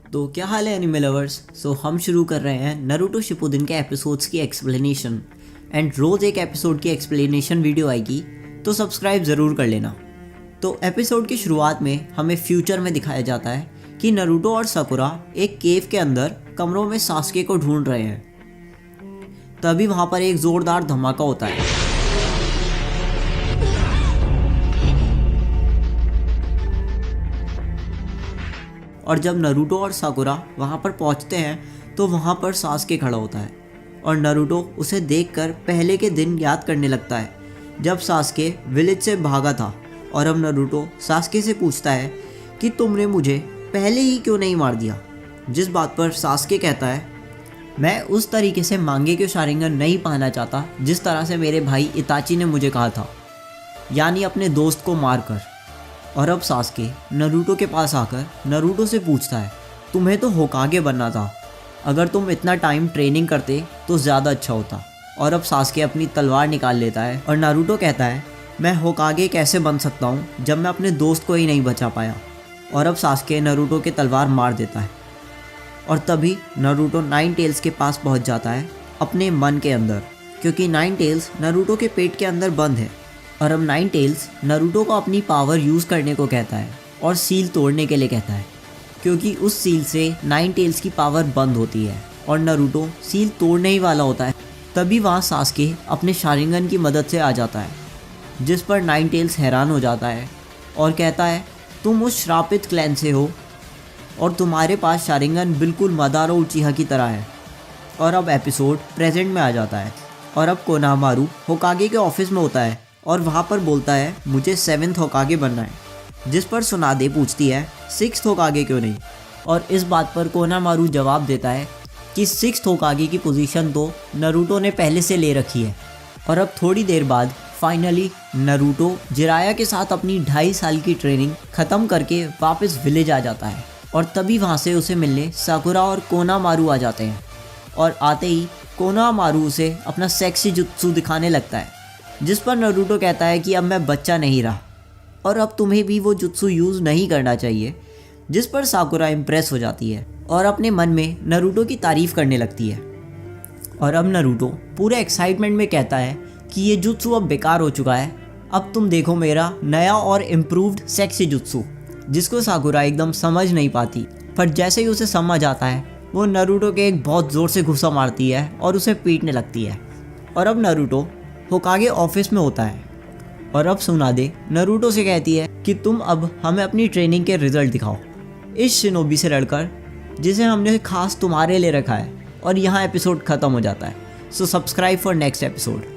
तो क्या हाल है एनिमे लवर्स। हम शुरू कर रहे हैं नारुतो शिपुडिन के एपिसोड्स की एक्सप्लेनेशन एंड रोज़ एक एपिसोड की एक्सप्लेनेशन वीडियो आएगी, तो सब्सक्राइब ज़रूर कर लेना। तो एपिसोड की शुरुआत में हमें फ्यूचर में दिखाया जाता है कि नारुतो और साकुरा एक केव के अंदर कमरों में सास्के को ढूंढ रहे हैं। तभी वहाँ पर एक ज़ोरदार धमाका होता है। और जब नारुतो और साकुरा वहाँ पर पहुँचते हैं तो वहाँ पर सास्के खड़ा होता है और नारुतो उसे देखकर पहले के दिन याद करने लगता है जब सास्के विलेज से भागा था। और अब नारुतो सास्के से पूछता है कि तुमने मुझे पहले ही क्यों नहीं मार दिया, जिस बात पर सास्के कहता है मैं उस तरीके से मांगेक्यो शारिंगन नहीं पाना चाहता जिस तरह से मेरे भाई इताची ने मुझे कहा था, यानी अपने दोस्त को मारकर। और अब सास्के नारुतो के पास आकर नारुतो से पूछता है तुम्हें तो होकागे बनना था, अगर तुम इतना टाइम ट्रेनिंग करते तो ज़्यादा अच्छा होता। और अब सास्के अपनी तलवार निकाल लेता है और नारुतो कहता है मैं होकागे कैसे बन सकता हूँ जब मैं अपने दोस्त को ही नहीं बचा पाया। और अब सास्के नारुतो के तलवार मार देता है और तभी नारुतो नाइन टेल्स के पास पहुँच जाता है अपने मन के अंदर, क्योंकि नाइन टेल्स नारुतो के पेट के अंदर बंद है। और अब नाइन टेल्स नारुतो को अपनी पावर यूज़ करने को कहता है और सील तोड़ने के लिए कहता है, क्योंकि उस सील से नाइन टेल्स की पावर बंद होती है और नारुतो सील तोड़ने ही वाला होता है। तभी वहाँ सास्के अपने शारिंगन की मदद से आ जाता है, जिस पर नाइन टेल्स हैरान हो जाता है और कहता है तुम उस श्रापित क्लैन से हो और तुम्हारे पास शारिंगन बिल्कुल मदारो उचिहा की तरह है। और अब एपिसोड प्रेजेंट में आ जाता है और अब कोनामारू होकागे के ऑफिस में होता है और वहाँ पर बोलता है मुझे 7th होकागे बनना है, जिस पर सुनादे पूछती है 6th होकागे क्यों नहीं। और इस बात पर कोनामारू जवाब देता है कि 6th होकागे की पोजीशन तो नारुतो ने पहले से ले रखी है। और अब थोड़ी देर बाद फाइनली नारुतो जिराया के साथ अपनी 2.5 साल की ट्रेनिंग ख़त्म करके वापस विलेज आ जाता है और तभी वहाँ से उसे मिलने साकुरा और कोनामारू आ जाते हैं। और आते ही कोनामारू उसे अपना सेक्सी जुत्सु दिखाने लगता है, जिस पर नारुतो कहता है कि अब मैं बच्चा नहीं रहा और अब तुम्हें भी वो जुत्सु यूज़ नहीं करना चाहिए, जिस पर साकुरा इम्प्रेस हो जाती है और अपने मन में नारुतो की तारीफ़ करने लगती है। और अब नारुतो पूरे एक्साइटमेंट में कहता है कि ये जुत्सु अब बेकार हो चुका है, अब तुम देखो मेरा नया और इम्प्रूव्ड सेक्सी जुत्सु, जिसको साकुरा एकदम समझ नहीं पाती। पर जैसे ही उसे समझ आता है वो नारुतो के एक बहुत ज़ोर से घुसा मारती है और उसे पीटने लगती है। और अब नारुतो होकागे ऑफिस में होता है और अब सुनादे नारुतो से कहती है कि तुम अब हमें अपनी ट्रेनिंग के रिजल्ट दिखाओ इस शिनोबी से लड़कर, जिसे हमने खास तुम्हारे लिए रखा है। और यहाँ एपिसोड ख़त्म हो जाता है। So subscribe for next episode.